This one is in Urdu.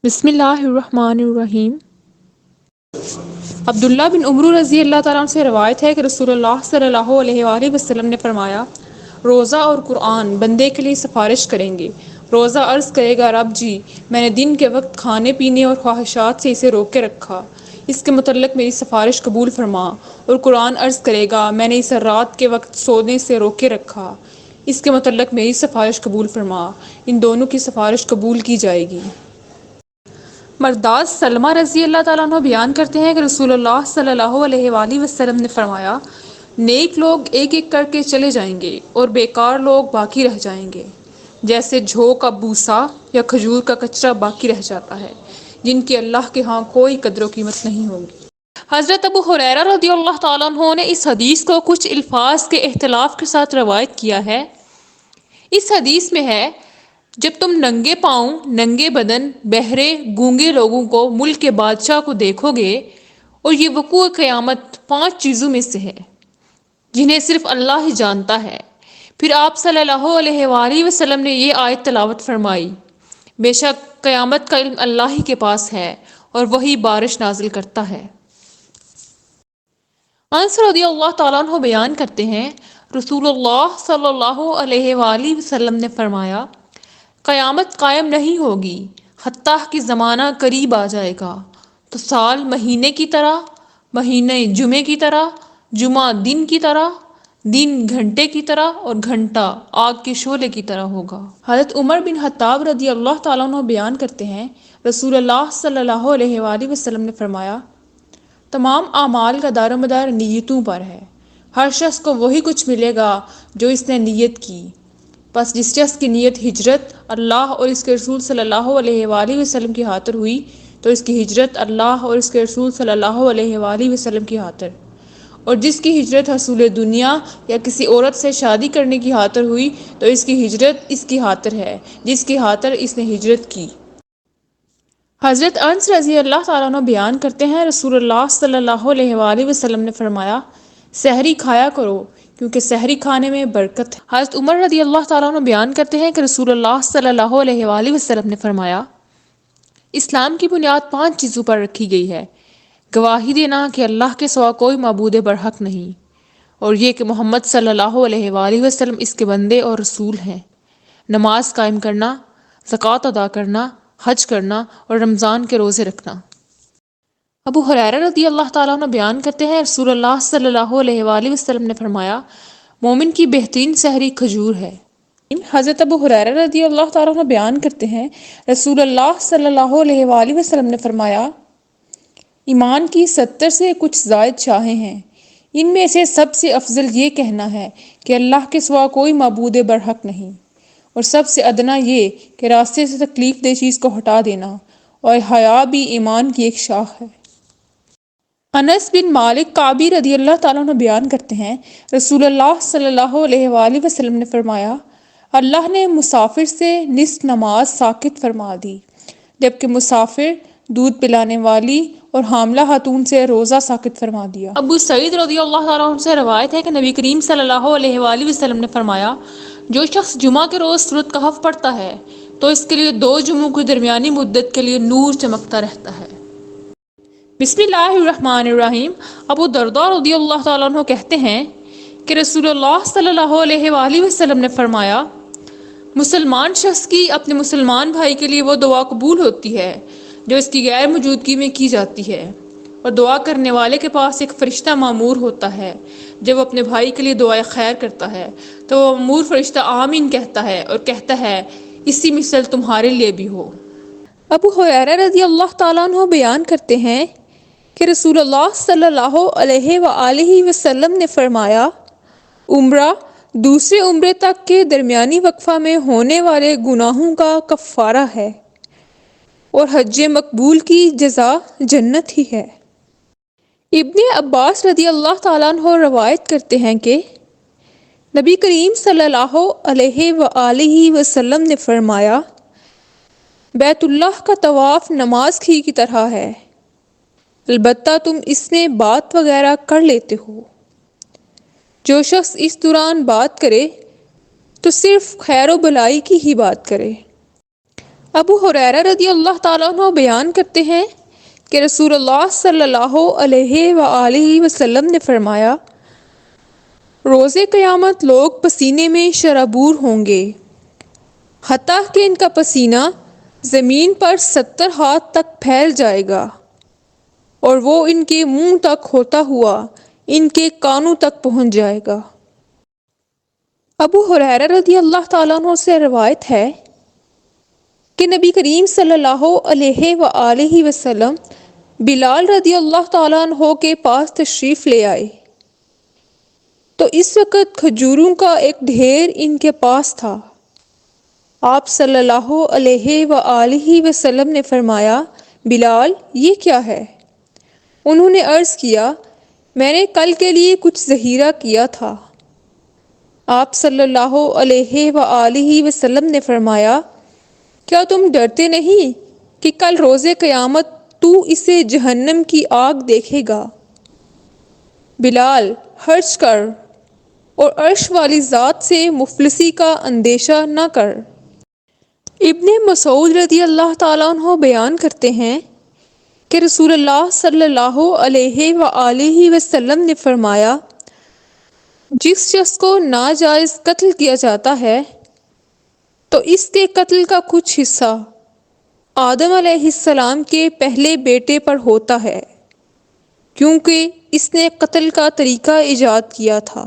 بسم اللہ الرحمن الرحیم۔ عبداللہ بن عمر رضی اللہ تعالیٰ عنہ سے روایت ہے کہ رسول اللہ صلی اللہ علیہ وآلہ وسلم نے فرمایا، روزہ اور قرآن بندے کے لیے سفارش کریں گے۔ روزہ عرض کرے گا، رب جی، میں نے دن کے وقت کھانے پینے اور خواہشات سے اسے روک کے رکھا، اس کے متعلق میری سفارش قبول فرما۔ اور قرآن عرض کرے گا، میں نے اسے رات کے وقت سونے سے روک کے رکھا، اس کے متعلق میری سفارش قبول فرما۔ ان دونوں کی سفارش قبول کی جائے گی۔ مرداد سلمہ رضی اللہ تعالیٰ عنہ بیان کرتے ہیں کہ رسول اللہ صلی اللہ علیہ وآلہ وسلم نے فرمایا، نیک لوگ ایک ایک کر کے چلے جائیں گے اور بیکار لوگ باقی رہ جائیں گے، جیسے جھو کا بوسا یا کھجور کا کچرا باقی رہ جاتا ہے، جن کی اللہ کے ہاں کوئی قدر و قیمت نہیں ہوگی۔ حضرت ابو ہریرہ رضی اللہ تعالیٰ عنہ نے اس حدیث کو کچھ الفاظ کے اختلاف کے ساتھ روایت کیا ہے۔ اس حدیث میں ہے، جب تم ننگے پاؤں، ننگے بدن، بہرے، گونگے لوگوں کو ملک کے بادشاہ کو دیکھو گے، اور یہ وقوع قیامت 5 چیزوں میں سے ہے جنہیں صرف اللہ ہی جانتا ہے۔ پھر آپ صلی اللہ علیہ وآلہ وسلم نے یہ آیت تلاوت فرمائی، بے شک قیامت کا علم اللہ ہی کے پاس ہے اور وہی بارش نازل کرتا ہے۔ انس رضی اللہ تعالیٰ عنہ بیان کرتے ہیں، رسول اللہ صلی اللہ علیہ وآلہ وسلم نے فرمایا، قیامت قائم نہیں ہوگی حتیٰ کہ زمانہ قریب آ جائے گا تو سال مہینے کی طرح، مہینے جمعے کی طرح، جمعہ دن کی طرح، دن گھنٹے کی طرح اور گھنٹہ آگ کے شعلے کی طرح ہوگا۔ حضرت عمر بن خطاب رضی اللہ تعالیٰ عنہ بیان کرتے ہیں، رسول اللہ صلی اللہ علیہ وآلہ وسلم نے فرمایا، تمام اعمال کا دار و مدار نیتوں پر ہے، ہر شخص کو وہی کچھ ملے گا جو اس نے نیت کی، پس جس شخص کی نیت ہجرت اللہ اور اس کے رسول صلی اللہ علیہ وآلہ وسلم کی خاطر ہوئی تو اس کی ہجرت اللہ اور اس کے رسول صلی اللہ علیہ وآلہ وسلم کی خاطر، اور جس کی ہجرت حصول دنیا یا کسی عورت سے شادی کرنے کی خاطر ہوئی تو اس کی ہجرت اس کی خاطر ہے جس کی خاطر اس نے ہجرت کی۔ حضرت انس رضی اللہ تعالیٰ عنہ بیان کرتے ہیں، رسول اللہ صلی اللہ علیہ وآلہ وسلم نے فرمایا، سحری کھایا کرو کیونکہ سحری کھانے میں برکت ہے۔ حضرت عمر رضی اللہ تعالیٰ عنہ بیان کرتے ہیں کہ رسول اللہ صلی اللہ علیہ وآلہ وسلم نے فرمایا، اسلام کی بنیاد 5 چیزوں پر رکھی گئی ہے، گواہی دینا کہ اللہ کے سوا کوئی معبود برحق نہیں، اور یہ کہ محمد صلی اللہ علیہ وآلہ وسلم اس کے بندے اور رسول ہیں، نماز قائم کرنا، زکوٰۃ ادا کرنا، حج کرنا اور رمضان کے روزے رکھنا۔ ابو ہریرہ رضی اللہ تعالیٰ عنہ بیان کرتے ہیں، رسول اللہ صلی اللہ علیہ وآلہ وسلم نے فرمایا، مومن کی بہترین سحری کھجور ہے۔ حضرت ابو ہریرہ رضی اللہ تعالیٰ عنہ بیان کرتے ہیں، رسول اللہ صلی اللہ علیہ وآلہ وسلم نے فرمایا، ایمان کی 70 سے کچھ زائد شاخیں ہیں، ان میں سے سب سے افضل یہ کہنا ہے کہ اللہ کے سوا کوئی معبود برحق نہیں، اور سب سے ادنا یہ کہ راستے سے تکلیف دہ چیز کو ہٹا دینا، اور حیا بھی ایمان کی ایک شاخ ہے۔ انس بن مالک کعبی رضی اللہ تعالیٰ عنہ بیان کرتے ہیں، رسول اللہ صلی اللہ علیہ وآلہ وسلم نے فرمایا، اللہ نے مسافر سے نصف نماز ساقط فرما دی، جبکہ مسافر، دودھ پلانے والی اور حاملہ خاتون سے روزہ ساقط فرما دیا۔ ابو سعید رضی اللہ تعالیٰ عنہ سے روایت ہے کہ نبی کریم صلی اللہ علیہ وآلہ وسلم نے فرمایا، جو شخص جمعہ کے روز سورۃ کہف پڑھتا ہے تو اس کے لیے 2 جمعوں کی درمیانی مدت کے لیے نور چمکتا رہتا ہے۔ بسم اللہ الرحمن الرحیم۔ ابو درداء رضی اللہ تعالیٰ عنہ کہتے ہیں کہ رسول اللہ صلی اللہ علیہ وآلہ وسلم نے فرمایا، مسلمان شخص کی اپنے مسلمان بھائی کے لیے وہ دعا قبول ہوتی ہے جو اس کی غیر موجودگی میں کی جاتی ہے، اور دعا کرنے والے کے پاس ایک فرشتہ مامور ہوتا ہے، جب وہ اپنے بھائی کے لیے دعائے خیر کرتا ہے تو وہ مامور فرشتہ آمین کہتا ہے اور کہتا ہے، اسی مثل تمہارے لیے بھی ہو۔ ابو ہریرہ رضی اللہ تعالیٰ عنہ بیان کرتے ہیں کہ رسول اللہ صلی اللہ علیہ وآلہ وسلم نے فرمایا، عمرہ دوسرے عمرے تک کے درمیانی وقفہ میں ہونے والے گناہوں کا کفارہ ہے، اور حج مقبول کی جزا جنت ہی ہے۔ ابن عباس رضی اللہ تعالیٰ عنہ روایت کرتے ہیں کہ نبی کریم صلی اللہ علیہ وآلہ وسلم نے فرمایا، بیت اللہ کا طواف نماز ہی کی طرح ہے، البتہ تم اس میں بات وغیرہ کر لیتے ہو۔ جو شخص اس دوران بات کرے تو صرف خیر و بلائی کی ہی بات کرے۔ ابو ہریرہ رضی اللہ تعالیٰ عنہ بیان کرتے ہیں کہ رسول اللہ صلی اللہ علیہ وآلہ وسلم نے فرمایا، روز قیامت لوگ پسینے میں شرابور ہوں گے، حتیٰ کہ ان کا پسینہ زمین پر 70 ہاتھ تک پھیل جائے گا اور وہ ان کے منہ تک ہوتا ہوا ان کے کانوں تک پہنچ جائے گا۔ ابو ہریرہ رضی اللہ تعالیٰ عنہ سے روایت ہے کہ نبی کریم صلی اللہ علیہ وآلہ وسلم بلال رضی اللہ تعالیٰ عنہ کے پاس تشریف لے آئے تو اس وقت کھجوروں کا ایک ڈھیر ان کے پاس تھا۔ آپ صلی اللہ علیہ وآلہ وسلم نے فرمایا، بلال یہ کیا ہے؟ انہوں نے عرض کیا، میں نے کل کے لیے کچھ ذخیرہ کیا تھا۔ آپ صلی اللہ علیہ وآلہ وسلم نے فرمایا، کیا تم ڈرتے نہیں کہ کل روز قیامت تو اسے جہنم کی آگ دیکھے گا؟ بلال خرچ کر اور عرش والی ذات سے مفلسی کا اندیشہ نہ کر۔ ابن مسعود رضی اللہ تعالیٰ عنہ بیان کرتے ہیں کہ رسول اللہ صلی اللہ علیہ وآلہ وسلم نے فرمایا، جس شخص کو ناجائز قتل کیا جاتا ہے تو اس کے قتل کا کچھ حصہ آدم علیہ السلام کے پہلے بیٹے پر ہوتا ہے، کیونکہ اس نے قتل کا طریقہ ایجاد کیا تھا۔